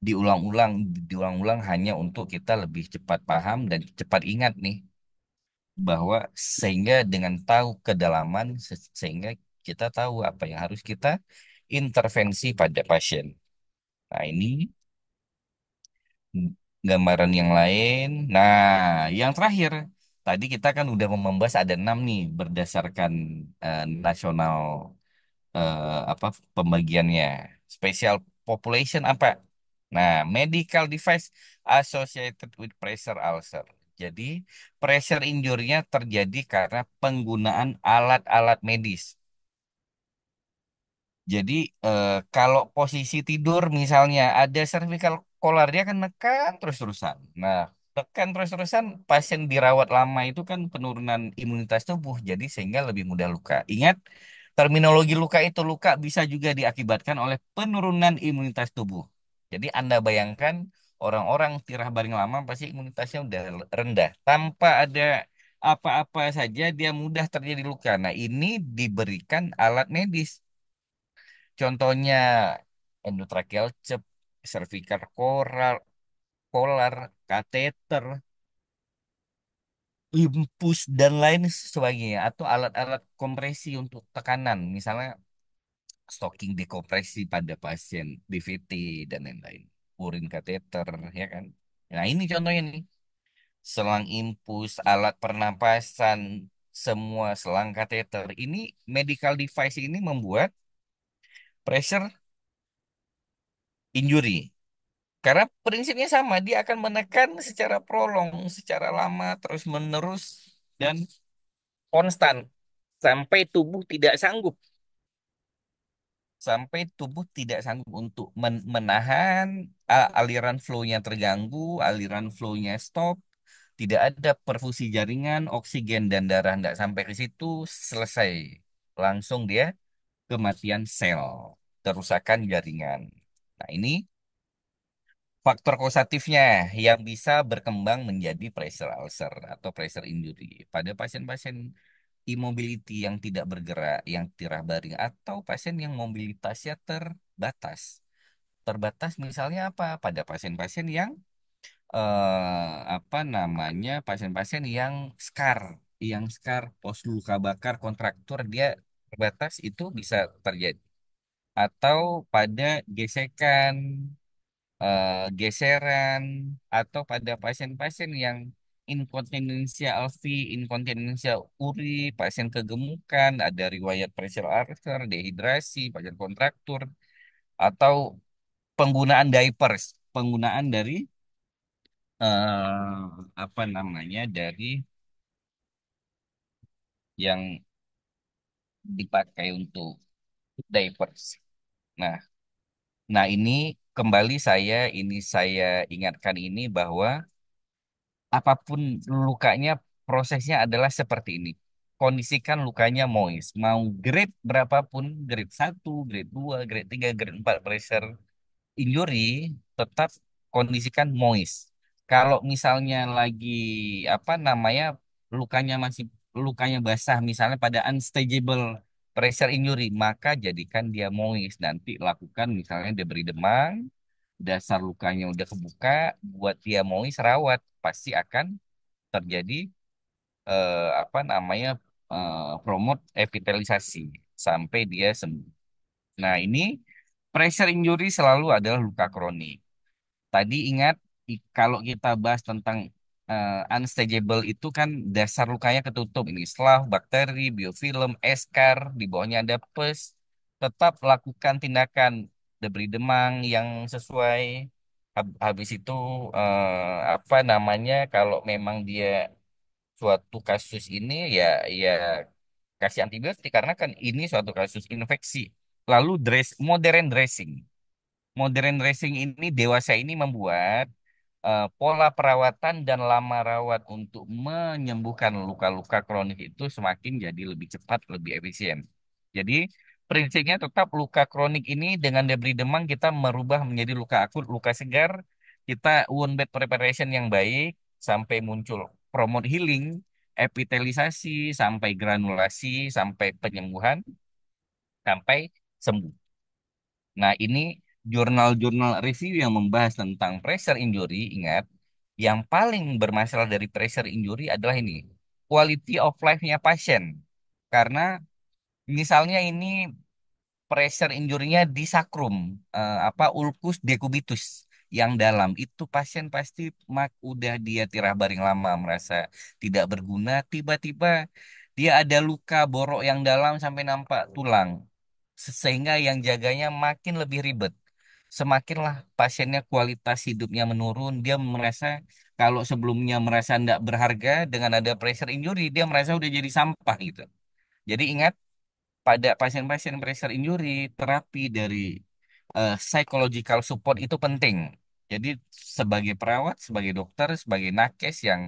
diulang-ulang, diulang-ulang hanya untuk kita lebih cepat paham dan cepat ingat nih, bahwa sehingga dengan tahu kedalaman, sehingga kita tahu apa yang harus kita intervensi pada pasien. Nah, ini gambaran yang lain. Nah, yang terakhir, tadi kita kan udah membahas ada 6 nih berdasarkan nasional apa pembagiannya. Special population apa? Nah, medical device associated with pressure ulcer. Jadi pressure injury-nya terjadi karena penggunaan alat-alat medis. Jadi kalau posisi tidur misalnya ada cervical collar dia kan nekan terus-terusan. Nah, tekan terus-terusan pasien dirawat lama itu kan penurunan imunitas tubuh jadi sehingga lebih mudah luka. Ingat terminologi luka itu luka bisa juga diakibatkan oleh penurunan imunitas tubuh. Jadi Anda bayangkan orang-orang tirah baring lama pasti imunitasnya udah rendah tanpa ada apa-apa saja dia mudah terjadi luka. Nah, ini diberikan alat medis. Contohnya endotracheal cup, cervical collar, kateter, infus dan lain sebagainya atau alat-alat kompresi untuk tekanan, misalnya stocking dekompresi pada pasien DVT dan lain-lain, urin kateter, ya kan? Nah, ini contohnya nih, selang infus, alat pernapasan, semua selang kateter. Ini medical device ini membuat pressure injury. Karena prinsipnya sama, dia akan menekan secara prolong, secara lama, terus-menerus, dan konstan. Sampai tubuh tidak sanggup. Sampai tubuh tidak sanggup untuk menahan aliran flow-nya terganggu, aliran flow-nya stop, tidak ada perfusi jaringan, oksigen dan darah tidak sampai ke situ, selesai. Langsung dia kematian sel, kerusakan jaringan. Nah, ini faktor kausatifnya yang bisa berkembang menjadi pressure ulcer atau pressure injury pada pasien-pasien immobility yang tidak bergerak, yang tirah baring atau pasien yang mobilitasnya terbatas. Terbatas misalnya apa? Pada pasien-pasien yang apa namanya? Pasien-pasien yang scar pos luka bakar kontraktur dia terbatas itu bisa terjadi. Atau pada gesekan geseran atau pada pasien-pasien yang inkontinensia alvi, inkontinensia uri, pasien kegemukan, ada riwayat pressure ulcer, dehidrasi, pasien kontraktur, atau penggunaan diapers, penggunaan dari apa namanya dari yang dipakai untuk diapers. Nah, nah ini kembali saya ingatkan ini bahwa apapun lukanya, prosesnya adalah seperti ini. Kondisikan lukanya moist. Mau grade berapapun, grade 1, grade 2, grade 3, grade 4 pressure injury, tetap kondisikan moist. Kalau misalnya lagi apa namanya lukanya basah, misalnya pada unstageable pressure injury, maka jadikan dia moist. Nanti lakukan misalnya diberi demam, dasar lukanya udah kebuka, buat dia moist, rawat, pasti akan terjadi apa namanya promote epitelisasi sampai dia sembuh. Nah, ini pressure injury selalu adalah luka kronik. Tadi ingat kalau kita bahas tentang unstageable itu kan dasar lukanya ketutup ini slav, bakteri, biofilm, eschar, di bawahnya ada pus. Tetap lakukan tindakan debris demang yang sesuai. Habis itu apa namanya kalau memang dia suatu kasus ini ya kasih antibiotik karena kan ini suatu kasus infeksi. Lalu modern dressing. Modern dressing ini dewasa ini membuat pola perawatan dan lama rawat untuk menyembuhkan luka-luka kronik itu semakin jadi lebih cepat, lebih efisien. Jadi prinsipnya tetap luka kronik ini dengan debris demam kita merubah menjadi luka akut, luka segar. Kita wound bed preparation yang baik sampai muncul promote healing, epitelisasi, sampai granulasi, sampai penyembuhan, sampai sembuh. Nah, ini jurnal-jurnal review yang membahas tentang pressure injury, ingat, yang paling bermasalah dari pressure injury adalah ini, quality of life-nya pasien. Karena misalnya ini pressure injury-nya di sakrum, apa ulcus decubitus yang dalam, itu pasien pasti udah dia tirah baring lama, merasa tidak berguna, tiba-tiba dia ada luka borok yang dalam sampai nampak tulang, sehingga yang jaganya makin lebih ribet. semakinlah pasiennya kualitas hidupnya menurun. Dia merasa kalau sebelumnya merasa tidak berharga dengan ada pressure injury, dia merasa udah jadi sampah gitu. Jadi ingat, pada pasien-pasien pressure injury, terapi dari psychological support itu penting. Jadi sebagai perawat, sebagai dokter, sebagai nakes yang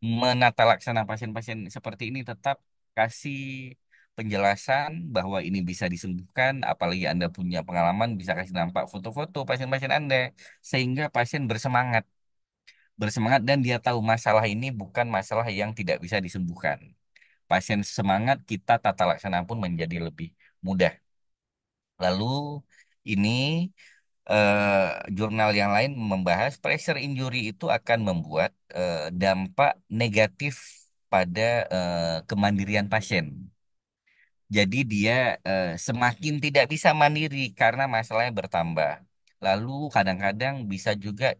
menata laksana pasien-pasien seperti ini tetap kasih penjelasan bahwa ini bisa disembuhkan, apalagi Anda punya pengalaman bisa kasih nampak foto-foto pasien-pasien Anda sehingga pasien bersemangat, bersemangat dan dia tahu masalah ini bukan masalah yang tidak bisa disembuhkan. Pasien semangat, kita tata laksana pun menjadi lebih mudah. Lalu ini jurnal yang lain membahas pressure injury itu akan membuat dampak negatif pada kemandirian pasien. Jadi dia semakin tidak bisa mandiri karena masalahnya bertambah. Lalu kadang-kadang bisa juga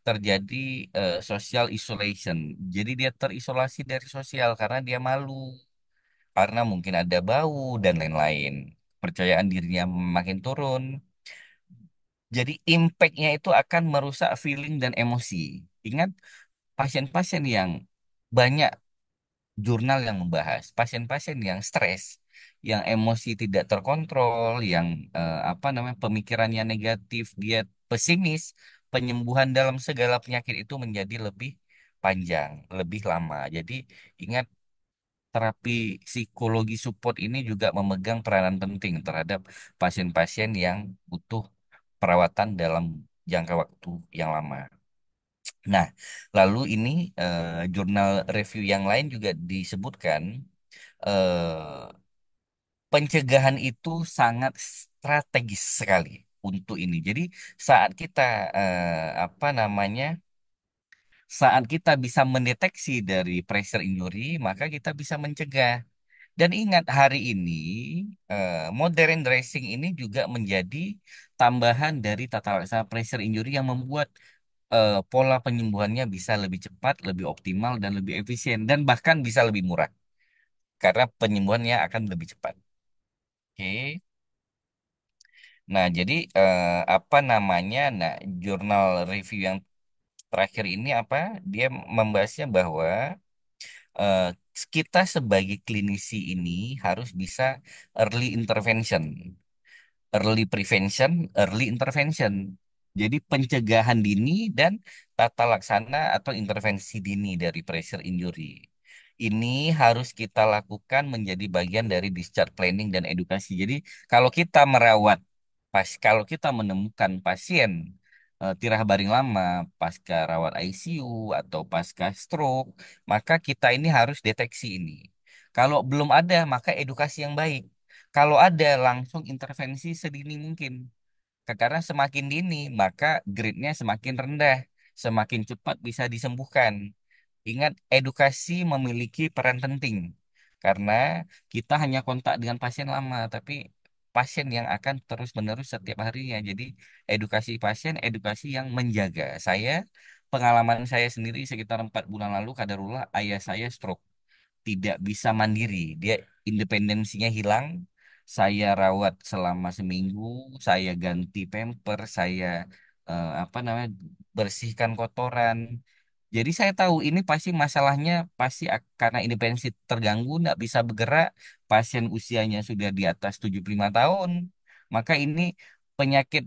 terjadi social isolation. Jadi dia terisolasi dari sosial karena dia malu, karena mungkin ada bau dan lain-lain. Kepercayaan dirinya makin turun. Jadi impact-nya itu akan merusak feeling dan emosi. Ingat, pasien-pasien yang banyak jurnal yang membahas, pasien-pasien yang stres, yang emosi tidak terkontrol, yang apa namanya pemikirannya negatif, dia pesimis, penyembuhan dalam segala penyakit itu menjadi lebih panjang, lebih lama. Jadi ingat, terapi psikologi support ini juga memegang peranan penting terhadap pasien-pasien yang butuh perawatan dalam jangka waktu yang lama. Nah, lalu ini jurnal review yang lain juga disebutkan pencegahan itu sangat strategis sekali untuk ini. Jadi saat kita apa namanya, saat kita bisa mendeteksi dari pressure injury, maka kita bisa mencegah. Dan ingat, hari ini modern dressing ini juga menjadi tambahan dari tata laksana pressure injury yang membuat pola penyembuhannya bisa lebih cepat, lebih optimal, dan lebih efisien, dan bahkan bisa lebih murah karena penyembuhannya akan lebih cepat. Oke. Nah, jadi apa namanya? Nah, jurnal review yang terakhir ini apa? Dia membahasnya bahwa eh, kita sebagai klinisi ini harus bisa early intervention. Early prevention, early intervention. Jadi pencegahan dini dan tata laksana atau intervensi dini dari pressure injury. Ini harus kita lakukan menjadi bagian dari discharge planning dan edukasi. Jadi kalau kita merawat kalau kita menemukan pasien tirah baring lama pasca rawat ICU atau pasca stroke, maka kita ini harus deteksi ini. Kalau belum ada, maka edukasi yang baik. Kalau ada, langsung intervensi sedini mungkin. Karena semakin dini, maka grade-nya semakin rendah, semakin cepat bisa disembuhkan. Ingat, edukasi memiliki peran penting. Karena kita hanya kontak dengan pasien lama, tapi pasien yang akan terus-menerus setiap harinya. Jadi, edukasi pasien, edukasi yang menjaga. Pengalaman saya sendiri sekitar 4 bulan lalu, kadarullah ayah saya stroke, tidak bisa mandiri. Dia independensinya hilang. Saya rawat selama seminggu, saya ganti pamper, saya apa namanya, bersihkan kotoran. Jadi saya tahu ini pasti masalahnya pasti karena independensi terganggu, tidak bisa bergerak, pasien usianya sudah di atas 75 tahun, maka ini penyakit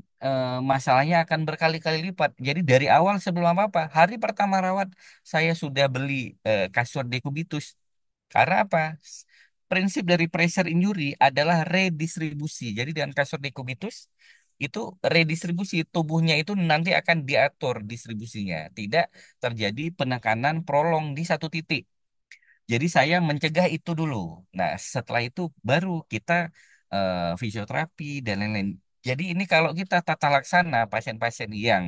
masalahnya akan berkali-kali lipat. Jadi dari awal sebelum apa-apa, hari pertama rawat saya sudah beli kasur dekubitus. Karena apa? Prinsip dari pressure injury adalah redistribusi. Jadi dengan kasur dekubitus itu redistribusi tubuhnya itu nanti akan diatur distribusinya, tidak terjadi penekanan prolong di satu titik. Jadi saya mencegah itu dulu. Nah, setelah itu baru kita fisioterapi dan lain-lain. Jadi ini kalau kita tata laksana pasien-pasien yang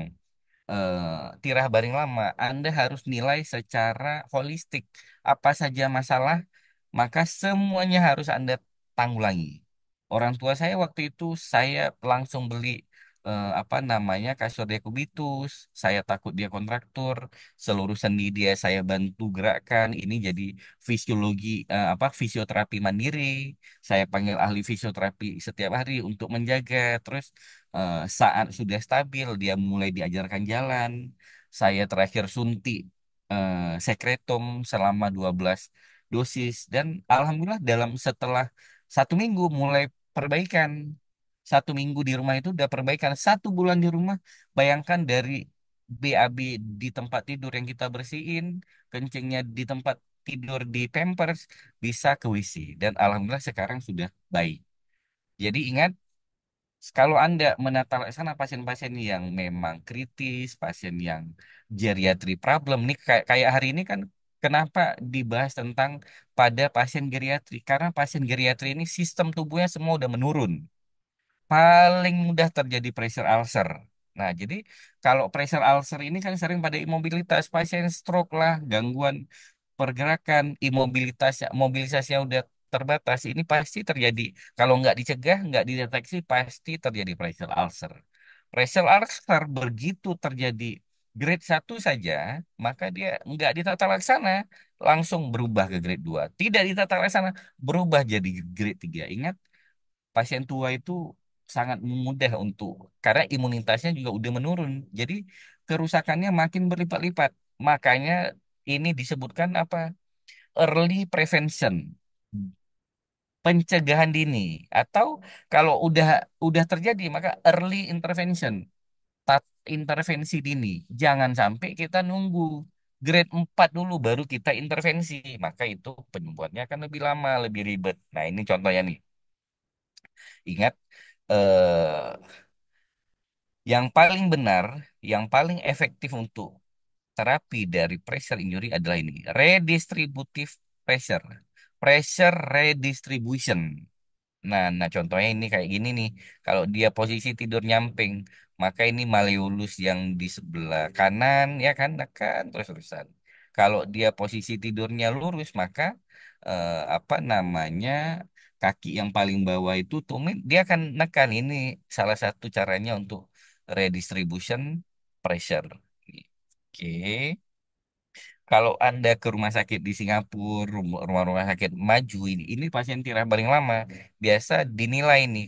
tirah baring lama, Anda harus nilai secara holistik apa saja masalah, maka semuanya harus Anda tanggulangi. Orang tua saya waktu itu saya langsung beli apa namanya kasur dia kubitus. Saya takut dia kontraktur. Seluruh sendi dia saya bantu gerakkan. Ini jadi fisiologi apa fisioterapi mandiri. Saya panggil ahli fisioterapi setiap hari untuk menjaga. Terus saat sudah stabil dia mulai diajarkan jalan. Saya terakhir suntik sekretom selama 12 dosis dan alhamdulillah dalam setelah 1 minggu mulai perbaikan. 1 minggu di rumah itu udah perbaikan. 1 bulan di rumah, bayangkan dari BAB di tempat tidur yang kita bersihin, kencingnya di tempat tidur di Pampers, bisa ke WC. Dan alhamdulillah sekarang sudah baik. Jadi ingat, kalau Anda menata laksana pasien-pasien yang memang kritis, pasien yang geriatri problem, nih kayak hari ini kan kenapa dibahas tentang pada pasien geriatri? Karena pasien geriatri ini sistem tubuhnya semua udah menurun, paling mudah terjadi pressure ulcer. Nah, jadi kalau pressure ulcer ini kan sering pada imobilitas, pasien stroke lah, gangguan pergerakan, mobilisasinya udah terbatas, ini pasti terjadi. Kalau nggak dicegah, nggak dideteksi, pasti terjadi pressure ulcer. Pressure ulcer begitu terjadi grade 1 saja, maka dia nggak ditata laksana, langsung berubah ke grade 2. Tidak ditata laksana, berubah jadi grade 3. Ingat, pasien tua itu sangat mudah untuk karena imunitasnya juga udah menurun. Jadi kerusakannya makin berlipat-lipat. Makanya ini disebutkan apa? Early prevention, pencegahan dini, atau kalau udah terjadi maka early intervention, tat intervensi dini. Jangan sampai kita nunggu grade 4 dulu baru kita intervensi, maka itu penyembuhannya akan lebih lama, lebih ribet. Nah, ini contohnya nih. Ingat, eh yang paling benar, yang paling efektif untuk terapi dari pressure injury adalah ini, redistributive pressure, pressure redistribution. Nah, contohnya ini kayak gini nih. Kalau dia posisi tidur nyamping, maka ini malleolus yang di sebelah kanan, ya kan, nekan terus-terusan. Kalau dia posisi tidurnya lurus, maka apa namanya kaki yang paling bawah itu tumit, dia akan nekan. Ini salah satu caranya untuk redistribution pressure. Oke. Kalau Anda ke rumah sakit di Singapura, rumah-rumah sakit maju ini pasien tirah paling lama. Biasa dinilai nih,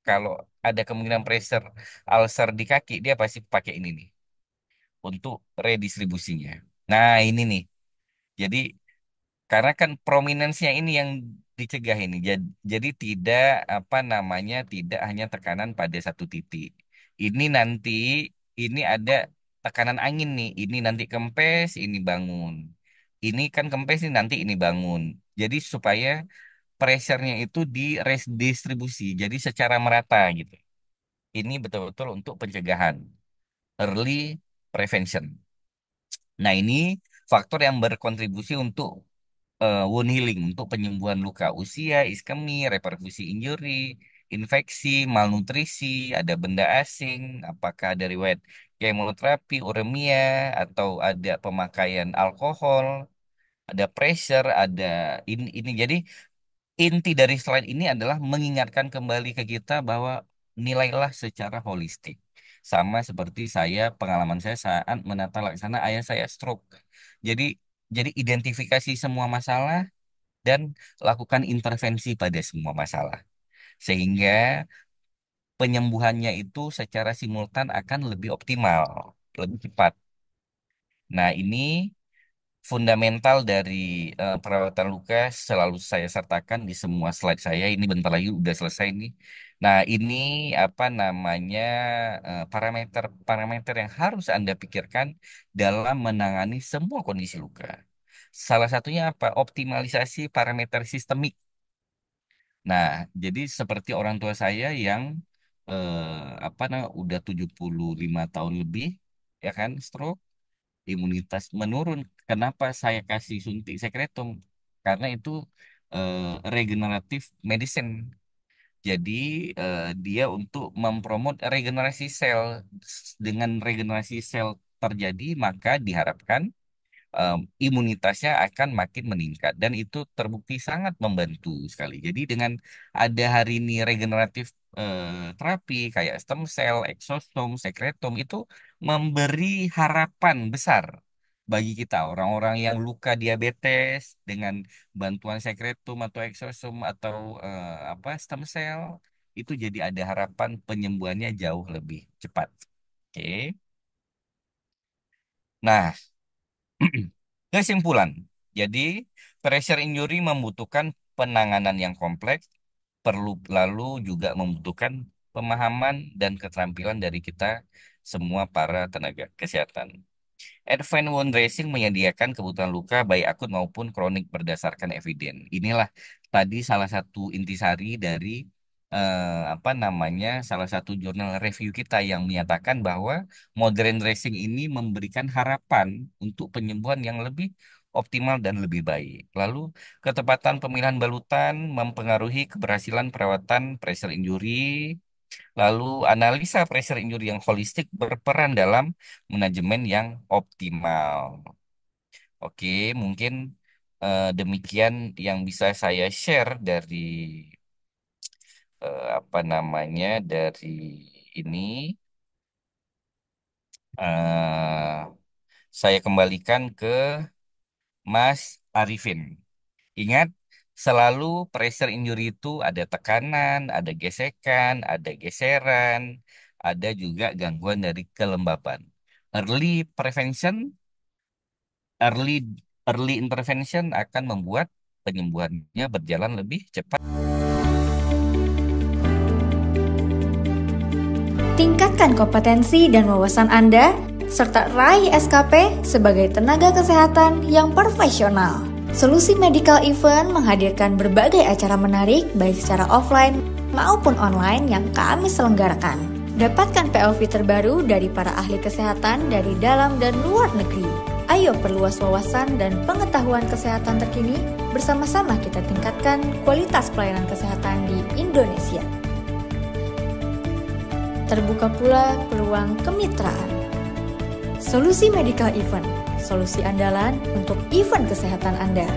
kalau ada kemungkinan pressure ulcer di kaki, dia pasti pakai ini nih untuk redistribusinya. Nah, ini nih. Jadi karena kan prominensnya ini yang dicegah ini. Jadi tidak apa namanya tidak hanya tekanan pada satu titik. Ini nanti ini ada tekanan angin nih. Ini nanti kempes, ini bangun. Ini kan kempes ini nanti ini bangun. Jadi supaya pressure-nya itu diredistribusi. Jadi secara merata gitu. Ini betul-betul untuk pencegahan, early prevention. Nah, ini faktor yang berkontribusi untuk wound healing, untuk penyembuhan luka usia, iskemi, reperkusi injury, infeksi, malnutrisi, ada benda asing, apakah ada riwayat kemoterapi, uremia, atau ada pemakaian alkohol, ada pressure, ada ini. Jadi inti dari slide ini adalah mengingatkan kembali ke kita bahwa nilailah secara holistik. Sama seperti saya, pengalaman saya saat menata laksana ayah saya stroke. Jadi jadi identifikasi semua masalah dan lakukan intervensi pada semua masalah. Sehingga penyembuhannya itu secara simultan akan lebih optimal, lebih cepat. Nah, ini fundamental dari perawatan luka selalu saya sertakan di semua slide saya. Ini bentar lagi udah selesai nih. Nah, ini apa namanya parameter-parameter yang harus Anda pikirkan dalam menangani semua kondisi luka. Salah satunya apa? Optimalisasi parameter sistemik. Nah, jadi seperti orang tua saya yang apa namanya udah 75 tahun lebih, ya kan, stroke, imunitas menurun. Kenapa saya kasih suntik sekretum? Karena itu eh, regeneratif medicine. Jadi dia untuk mempromot regenerasi sel. Dengan regenerasi sel terjadi, maka diharapkan imunitasnya akan makin meningkat dan itu terbukti sangat membantu sekali. Jadi dengan ada hari ini regeneratif terapi kayak stem cell, exosome, sekretom itu memberi harapan besar bagi kita orang-orang yang luka diabetes dengan bantuan sekretum atau exosome atau apa stem cell itu jadi ada harapan penyembuhannya jauh lebih cepat. Oke. Nah, kesimpulan. Jadi, pressure injury membutuhkan penanganan yang kompleks, perlu lalu juga membutuhkan pemahaman dan keterampilan dari kita semua para tenaga kesehatan. Advanced Wound Dressing menyediakan kebutuhan luka baik akut maupun kronik berdasarkan eviden. Inilah tadi salah satu intisari dari apa namanya salah satu jurnal review kita yang menyatakan bahwa modern dressing ini memberikan harapan untuk penyembuhan yang lebih optimal dan lebih baik. Lalu ketepatan pemilihan balutan mempengaruhi keberhasilan perawatan pressure injury. Lalu analisa pressure injury yang holistik berperan dalam manajemen yang optimal. Oke, mungkin demikian yang bisa saya share dari apa namanya dari ini. eh saya kembalikan ke Mas Arifin. Ingat, selalu pressure injury itu ada tekanan, ada gesekan, ada geseran, ada juga gangguan dari kelembapan. Early prevention, early early intervention akan membuat penyembuhannya berjalan lebih cepat. Tingkatkan kompetensi dan wawasan Anda, serta raih SKP sebagai tenaga kesehatan yang profesional. Solusi Medical Event menghadirkan berbagai acara menarik baik secara offline maupun online yang kami selenggarakan. Dapatkan POV terbaru dari para ahli kesehatan dari dalam dan luar negeri. Ayo perluas wawasan dan pengetahuan kesehatan terkini, bersama-sama kita tingkatkan kualitas pelayanan kesehatan di Indonesia. Terbuka pula peluang kemitraan. Solusi Medical Event, solusi andalan untuk event kesehatan Anda.